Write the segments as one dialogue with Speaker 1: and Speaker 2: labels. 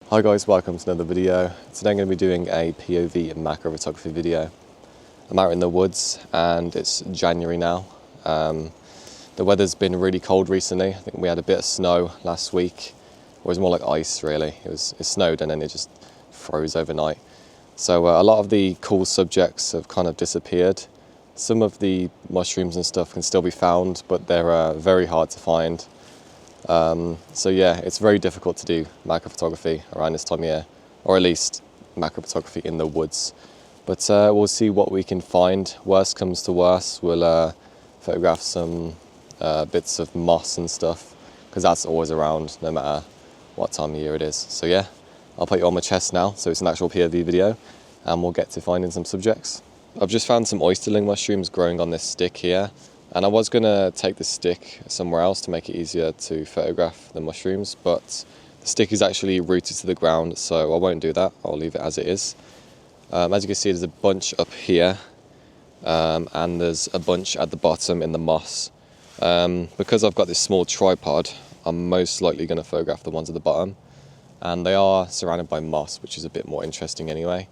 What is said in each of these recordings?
Speaker 1: Hi guys, welcome to another video. Today I'm going to be doing a POV macro photography video. I'm out in the woods and it's January now. The weather's been really cold recently. I think we had a bit of snow last week. It was more like ice really. It snowed and then it just froze overnight. So a lot of the cool subjects have kind of disappeared. Some of the mushrooms and stuff can still be found, but they're very hard to find. So yeah, it's very difficult to do macro photography around this time of year, or at least macro photography in the woods. But we'll see what we can find. Worst comes to worst, we'll photograph some bits of moss and stuff, because that's always around no matter what time of year it is. So yeah, I'll put you on my chest now, so it's an actual POV video, and we'll get to finding some subjects. I've just found some oysterling mushrooms growing on this stick here. And I was going to take the stick somewhere else to make it easier to photograph the mushrooms, but the stick is actually rooted to the ground, so I won't do that. I'll leave it as it is. As you can see, there's a bunch up here, and there's a bunch at the bottom in the moss. Because I've got this small tripod, I'm most likely going to photograph the ones at the bottom, and they are surrounded by moss, which is a bit more interesting anyway.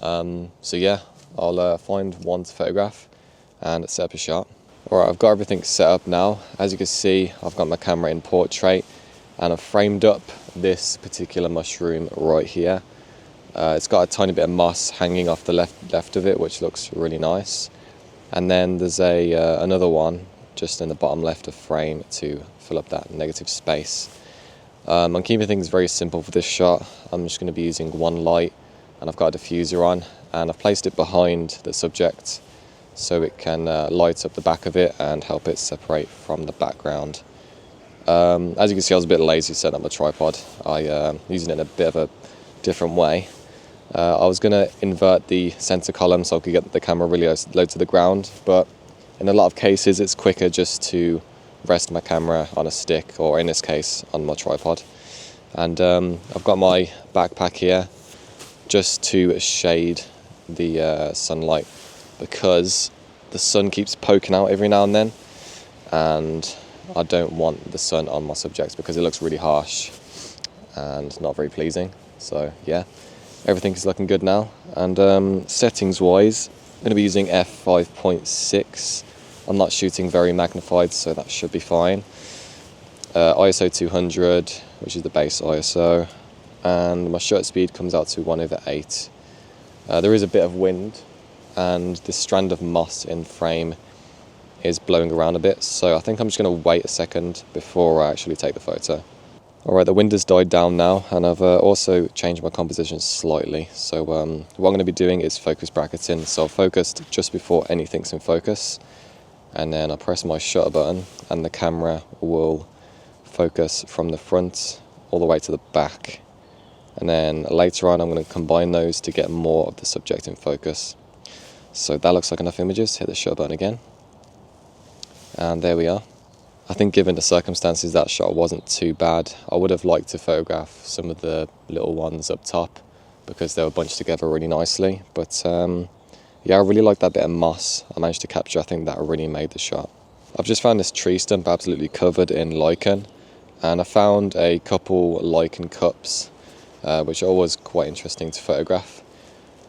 Speaker 1: So yeah, I'll find one to photograph and set up a shot. Alright, I've got everything set up now. As you can see, I've got my camera in portrait and I've framed up this particular mushroom right here. It's got a tiny bit of moss hanging off the left of it, which looks really nice. And then there's another one just in the bottom left of frame to fill up that negative space. I'm keeping things very simple for this shot. I'm just going to be using one light, and I've got a diffuser on, and I've placed it behind the subject so it can light up the back of it and help it separate from the background. As you can see, I was a bit lazy setting up my tripod. I'm using it in a bit of a different way. I was going to invert the center column so I could get the camera really low to the ground, but in a lot of cases it's quicker just to rest my camera on a stick, or in this case on my tripod. And I've got my backpack here just to shade the sunlight, because the sun keeps poking out every now and then, and I don't want the sun on my subjects because it looks really harsh and not very pleasing. So yeah, everything is looking good now. And settings wise, I'm going to be using f5.6. I'm not shooting very magnified, so that should be fine. ISO 200, which is the base ISO, and my shutter speed comes out to 1/8. There is a bit of wind, and this strand of moss in frame is blowing around a bit, so I think I'm just going to wait a second before I actually take the photo. Alright, the wind has died down now, and I've also changed my composition slightly. So what I'm going to be doing is focus bracketing, so I've focused just before anything's in focus, and then I press my shutter button and the camera will focus from the front all the way to the back, and then later on I'm going to combine those to get more of the subject in focus. So that looks like enough images. Hit the shutter button again, and there we are. I think given the circumstances, that shot wasn't too bad. I would have liked to photograph some of the little ones up top because they were bunched together really nicely, but yeah, I really like that bit of moss I managed to capture. I think that really made the shot. I've just found this tree stump absolutely covered in lichen, and I found a couple lichen cups, which are always quite interesting to photograph.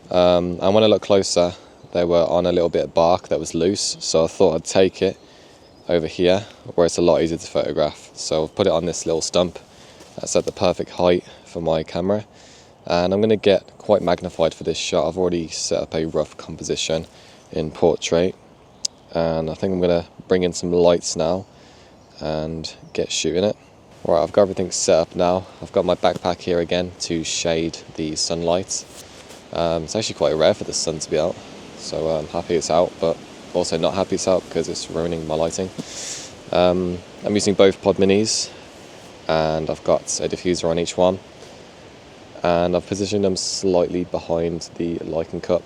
Speaker 1: And when I look closer, they were on a little bit of bark that was loose, so I thought I'd take it over here where it's a lot easier to photograph. So I've put it on this little stump that's at the perfect height for my camera, and I'm going to get quite magnified for this shot. I've already set up a rough composition in portrait, and I think I'm going to bring in some lights now and get shooting it. Alright, I've got everything set up now. I've got my backpack here again to shade the sunlight. It's actually quite rare for the sun to be out, so I'm happy it's out, but also not happy it's out because it's ruining my lighting. I'm using both pod minis, and I've got a diffuser on each one, and I've positioned them slightly behind the lichen cup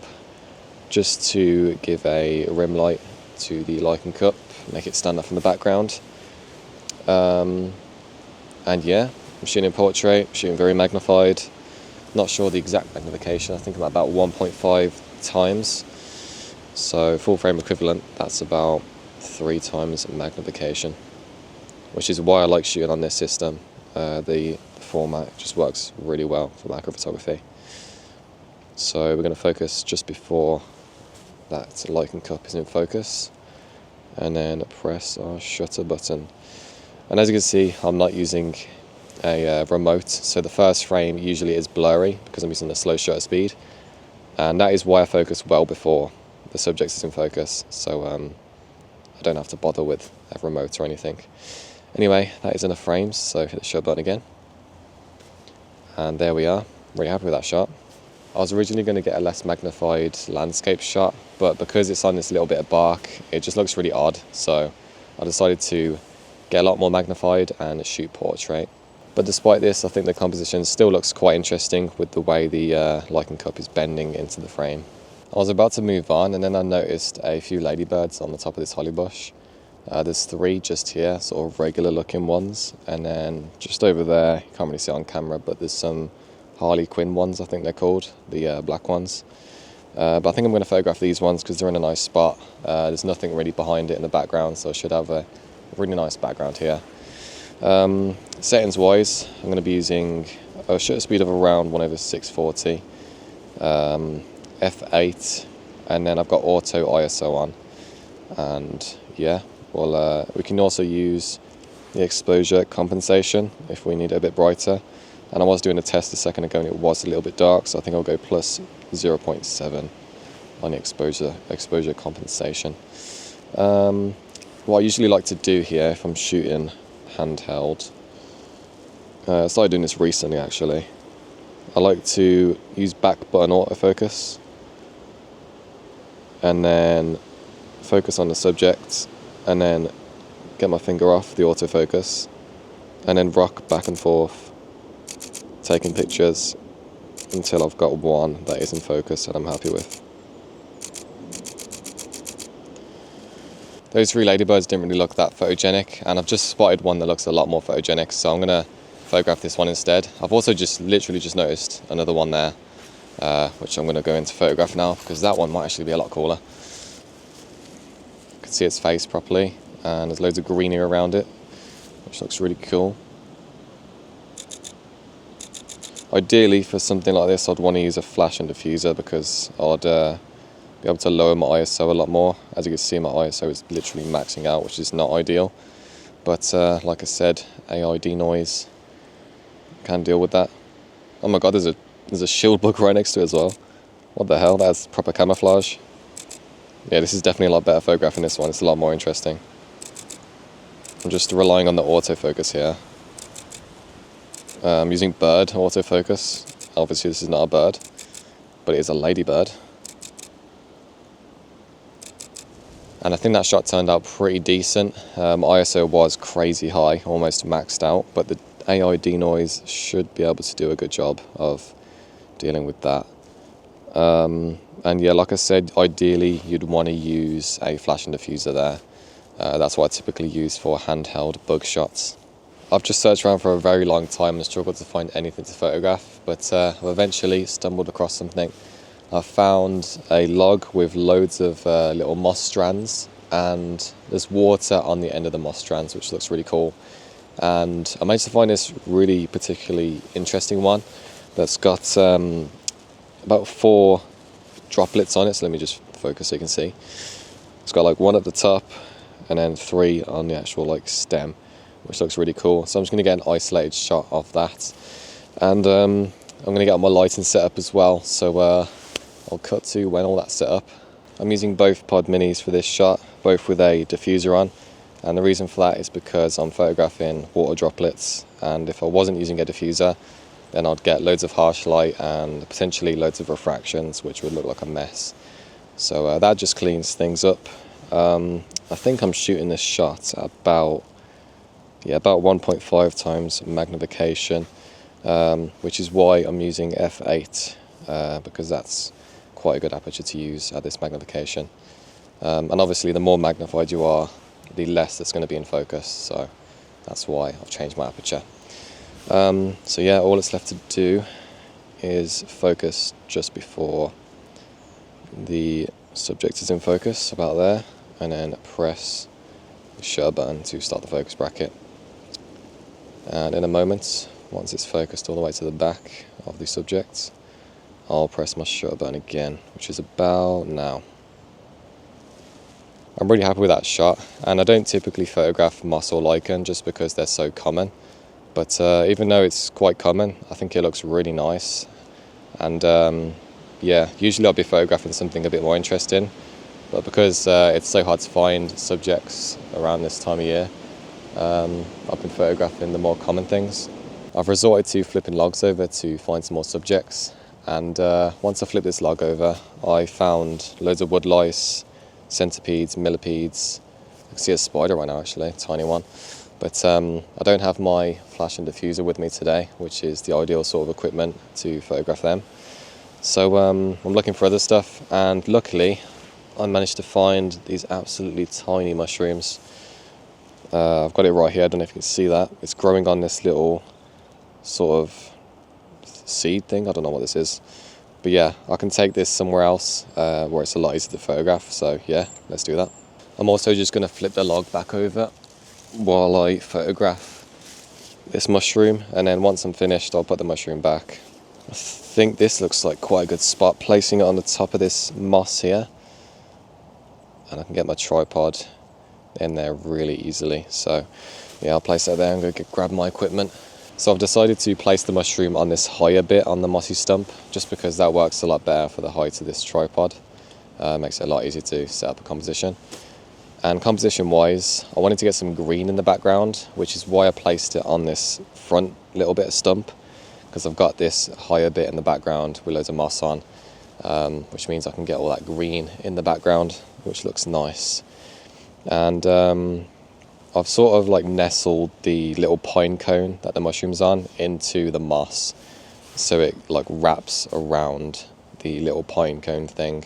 Speaker 1: just to give a rim light to the lichen cup, make it stand up from the background. And yeah, I'm shooting in portrait, shooting very magnified. Not sure the exact magnification, I think I'm at about 1.5 times. So full frame equivalent, that's about 3 times magnification, which is why I like shooting on this system. The format. It just works really well for macro photography. So we're going to focus just before that lichen cup is in focus, and then press our shutter button. And as you can see, I'm not using a remote, so the first frame usually is blurry because I'm using the slow shutter speed, and that is why I focus well before the subject is in focus, so I don't have to bother with a remote or anything. Anyway, that is enough frames, so hit the shutter button again, and there we are. Really happy with that shot. I was originally going to get a less magnified landscape shot, but because it's on this little bit of bark, it just looks really odd, so I decided to get a lot more magnified and shoot portrait. But despite this, I think the composition still looks quite interesting with the way the lichen cup is bending into the frame. I was about to move on, and then I noticed a few ladybirds on the top of this holly bush. There's 3 just here, sort of regular looking ones, and then just over there, you can't really see it on camera, but there's some harlequin ones, I think they're called, the black ones. But I think I'm going to photograph these ones because they're in a nice spot. There's nothing really behind it in the background, so I should have a really nice background here. Settings wise, I'm going to be using a shutter speed of around 1/640, f8, and then I've got auto ISO on. And yeah, well, we can also use the exposure compensation if we need it a bit brighter. And I was doing a test a second ago and it was a little bit dark, so I think I'll go plus 0.7 on the exposure compensation. What I usually like to do here if I'm shooting handheld, I started doing this recently actually, I like to use back button autofocus and then focus on the subject and then get my finger off the autofocus and then rock back and forth, taking pictures until I've got one that is in focus and I'm happy with. Those 3 ladybirds didn't really look that photogenic, and I've just spotted one that looks a lot more photogenic, so I'm going to photograph this one instead. I've also literally just noticed another one there, which I'm going to go into photograph now because that one might actually be a lot cooler. You can see its face properly, and there's loads of greenery around it, which looks really cool. Ideally, for something like this, I'd want to use a flash and diffuser because I'd be able to lower my ISO a lot more. As you can see, my ISO is literally maxing out, which is not ideal. But like I said, AI denoise can deal with that. Oh my god, there's a shield bug right next to it as well. What the hell? That's proper camouflage. Yeah, this is definitely a lot better photographing this one. It's a lot more interesting. I'm just relying on the autofocus here. I'm using bird autofocus. Obviously this is not a bird, but it is a ladybird. And I think that shot turned out pretty decent. ISO was crazy high, almost maxed out, but the AI denoise should be able to do a good job of dealing with that. And yeah, like I said, ideally you'd want to use a flash and diffuser there. That's what I typically use for handheld bug shots. I've just searched around for a very long time and struggled to find anything to photograph, but I've eventually stumbled across something. I found a log with loads of little moss strands, and there's water on the end of the moss strands, which looks really cool. And I managed to find this really particularly interesting one that's got about 4 droplets on it. So let me just focus so you can see. It's got like 1 at the top and then 3 on the actual like stem, which looks really cool. So I'm just going to get an isolated shot of that, and I'm going to get my lighting set up as well. So I'll cut to when all that's set up. I'm using both pod minis for this shot, both with a diffuser on, and the reason for that is because I'm photographing water droplets, and if I wasn't using a diffuser then I'd get loads of harsh light and potentially loads of refractions, which would look like a mess. So that just cleans things up. I think I'm shooting this shot at about 1.5 times magnification, which is why I'm using f8, because that's quite a good aperture to use at this magnification. And obviously the more magnified you are, the less that's going to be in focus, so that's why I've changed my aperture. So yeah, all it's left to do is focus just before the subject is in focus, about there, and then press the shutter button to start the focus bracket. And in a moment once it's focused all the way to the back of the subject, I'll press my shutter button again, which is about now. I'm really happy with that shot, and I don't typically photograph moss or lichen just because they're so common, but even though it's quite common, I think it looks really nice. And yeah, usually I'll be photographing something a bit more interesting, but because it's so hard to find subjects around this time of year, I've been photographing the more common things. I've resorted to flipping logs over to find some more subjects, and once I flipped this log over, I found loads of wood lice, centipedes, millipedes. I can see a spider right now actually, a tiny one. But I don't have my flash and diffuser with me today, which is the ideal sort of equipment to photograph them. So I'm looking for other stuff, and luckily I managed to find these absolutely tiny mushrooms. I've got it right here, I don't know if you can see that. It's growing on this little sort of seed thing, I don't know what this is. But yeah, I can take this somewhere else where it's a lot easier to photograph, so yeah, let's do that. I'm also just going to flip the log back over while I photograph this mushroom, and then once I'm finished I'll put the mushroom back. I think this looks like quite a good spot, placing it on the top of this moss here, and I can get my tripod in there really easily. So yeah, I'll place it there and go grab my equipment. So I've decided to place the mushroom on this higher bit on the mossy stump, just because that works a lot better for the height of this tripod. Makes it a lot easier to set up a composition. And composition wise, I wanted to get some green in the background, which is why I placed it on this front little bit of stump, because I've got this higher bit in the background with loads of moss on, which means I can get all that green in the background, which looks nice. And I've sort of like nestled the little pine cone that the mushroom's on into the moss, so it like wraps around the little pine cone thing.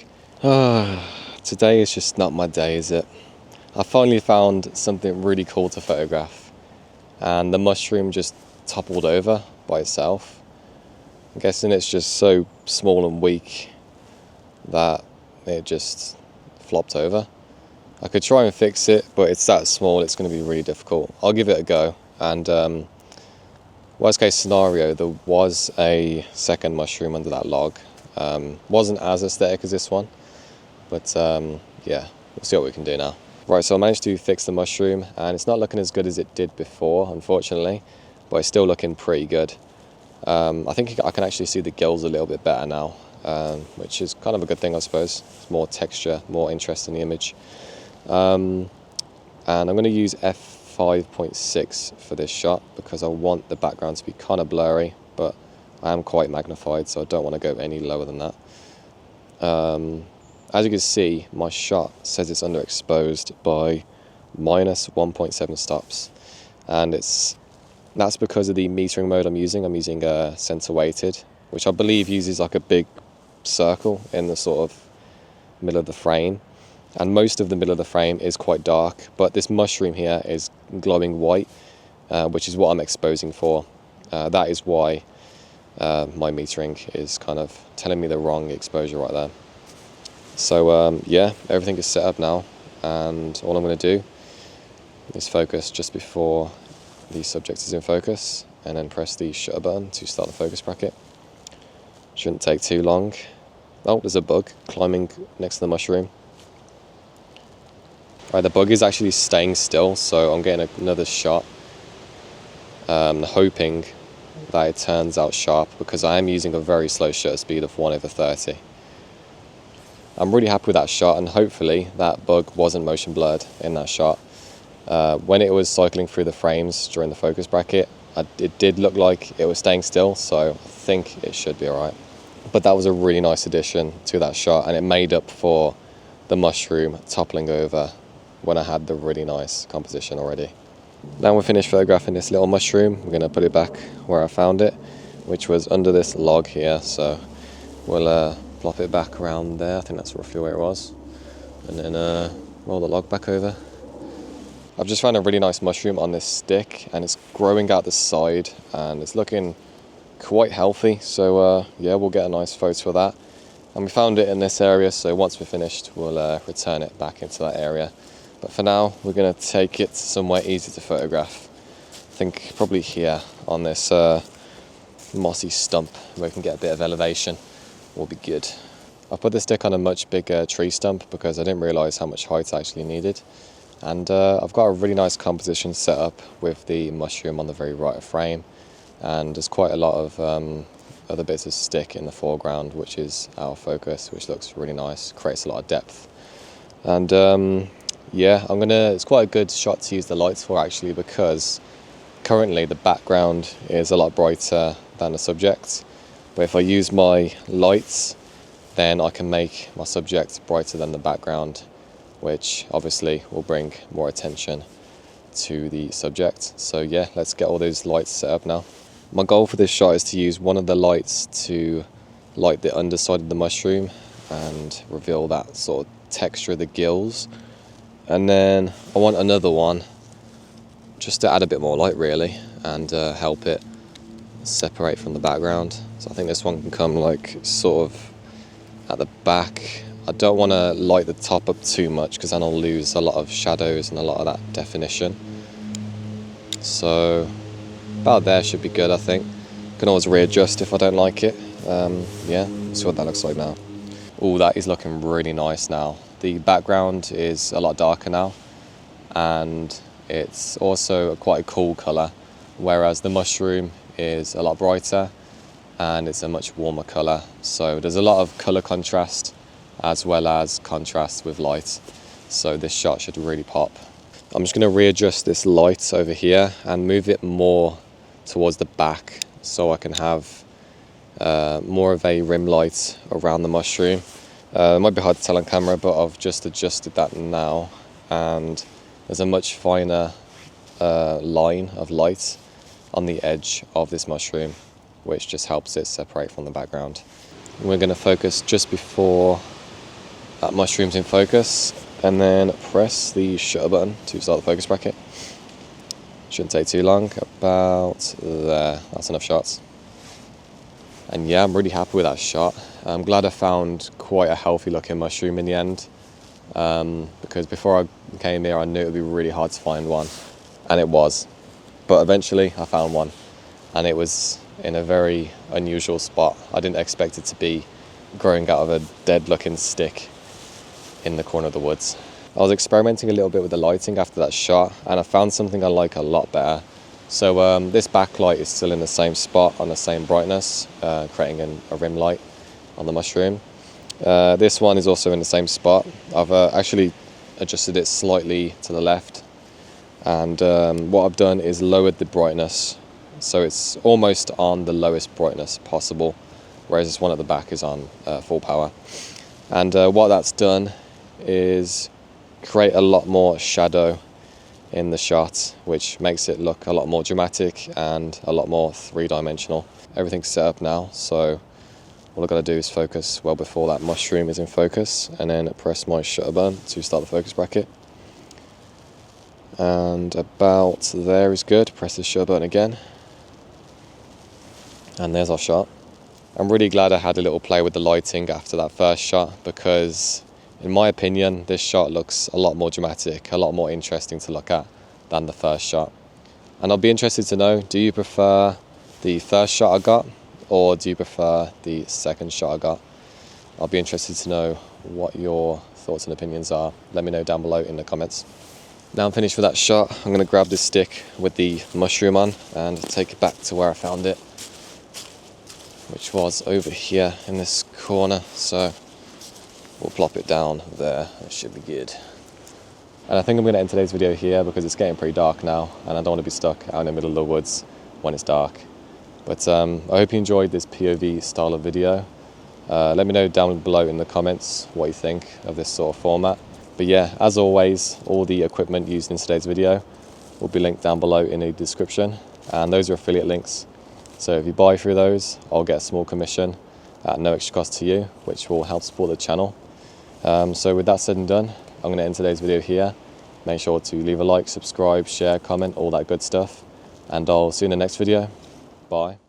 Speaker 1: Today is just not my day, is it? I finally found something really cool to photograph, and the mushroom just toppled over by itself. I'm guessing it's just so small and weak that it just flopped over. I could try and fix it, but it's that small, it's going to be really difficult. I'll give it a go, and worst case scenario, there was a second mushroom under that log. Wasn't as aesthetic as this one, but yeah, we'll see what we can do now. Right, so I managed to fix the mushroom, and it's not looking as good as it did before, unfortunately, but it's still looking pretty good. I think I can actually see the gills a little bit better now, which is kind of a good thing, I suppose. It's more texture, more interest in the image. And I'm going to use f5.6 for this shot because I want the background to be kind of blurry, but I am quite magnified, so I don't want to go any lower than that. As you can see, my shot says it's underexposed by minus 1.7 stops, and that's because of the metering mode I'm using. I'm using center weighted, which I believe uses like a big circle in the sort of middle of the frame, and most of the middle of the frame is quite dark, but this mushroom here is glowing white, which is what I'm exposing for. That is why my metering is kind of telling me the wrong exposure right there. So yeah, everything is set up now, and all I'm going to do is focus just before the subject is in focus, and then press the shutter button to start the focus bracket. Shouldn't take too long. Oh, there's a bug climbing next to the mushroom. Right, the bug is actually staying still, so I'm getting another shot, hoping that it turns out sharp, because I am using a very slow shutter speed of 1/30. I'm really happy with that shot, and hopefully that bug wasn't motion blurred in that shot. When it was cycling through the frames during the focus bracket, it did look like it was staying still, so I think it should be alright. But that was a really nice addition to that shot, and it made up for the mushroom toppling over when I had the really nice composition already. Now we're finished photographing this little mushroom, we're going to put it back where I found it, which was under this log here, so we'll flop it back around there. I think that's roughly where it was, and then roll the log back over. I've just found a really nice mushroom on this stick, and it's growing out the side, and it's looking quite healthy, so yeah, we'll get a nice photo of that. And we found it in this area, so once we're finished we'll return it back into that area. But for now, we're going to take it somewhere easy to photograph. I think probably here on this mossy stump where we can get a bit of elevation will be good. I put the stick on a much bigger tree stump because I didn't realise how much height I actually needed. And I've got a really nice composition set up with the mushroom on the very right of frame, and there's quite a lot of other bits of stick in the foreground, which is our focus, which looks really nice, creates a lot of depth. And yeah, it's quite a good shot to use the lights for actually, because currently the background is a lot brighter than the subject. But if I use my lights, then I can make my subject brighter than the background, which obviously will bring more attention to the subject. So yeah, let's get all those lights set up now. My goal for this shot is to use one of the lights to light the underside of the mushroom and reveal that sort of texture of the gills. And then I want another one just to add a bit more light really, and help it separate from the background. So I think this one can come like sort of at the back. I don't want to light the top up too much because then I'll lose a lot of shadows and a lot of that definition. So about there should be good, I think. Can always readjust if I don't like it. Yeah, see what that looks like now. Oh, that is looking really nice now. The background is a lot darker now, and it's also quite a cool colour, whereas the mushroom is a lot brighter and it's a much warmer colour. So there's a lot of colour contrast as well as contrast with light. So this shot should really pop. I'm just going to readjust this light over here and move it more towards the back so I can have more of a rim light around the mushroom. It might be hard to tell on camera, but I've just adjusted that now, and there's a much finer line of light on the edge of this mushroom, which just helps it separate from the background. We're going to focus just before that mushroom's in focus, and then press the shutter button to start the focus bracket. Shouldn't take too long, about there, that's enough shots. And yeah, I'm really happy with that shot. I'm glad I found quite a healthy looking mushroom in the end, because before I came here I knew it would be really hard to find one, and it was. But eventually I found one, and it was in a very unusual spot. I didn't expect it to be growing out of a dead looking stick in the corner of the woods. I was experimenting a little bit with the lighting after that shot, and I found something I like a lot better. So this backlight is still in the same spot on the same brightness, creating a rim light on the mushroom. This one is also in the same spot. I've actually adjusted it slightly to the left, and what I've done is lowered the brightness, so it's almost on the lowest brightness possible, whereas this one at the back is on full power. And what that's done is create a lot more shadow in the shot, which makes it look a lot more dramatic and a lot more three-dimensional. Everything's set up now, so all I've got to do is focus well before that mushroom is in focus, and then press my shutter button to start the focus bracket. And about there is good. Press the shutter button again, and there's our shot. I'm really glad I had a little play with the lighting after that first shot, because in my opinion this shot looks a lot more dramatic, a lot more interesting to look at than the first shot. And I'll be interested to know, do you prefer the first shot I got, or do you prefer the second shot I got? I'll be interested to know what your thoughts and opinions are. Let me know down below in the comments. Now I'm finished with that shot, I'm going to grab this stick with the mushroom on and take it back to where I found it, which was over here in this corner. So we'll plop it down there, it should be good. And I think I'm going to end today's video here because it's getting pretty dark now, and I don't want to be stuck out in the middle of the woods when it's dark. But I hope you enjoyed this POV style of video. Let me know down below in the comments what you think of this sort of format. But yeah, as always, all the equipment used in today's video will be linked down below in the description, and those are affiliate links. So if you buy through those, I'll get a small commission at no extra cost to you, which will help support the channel. So with that said and done, I'm going to end today's video here. Make sure to leave a like, subscribe, share, comment, all that good stuff. And I'll see you in the next video. Bye.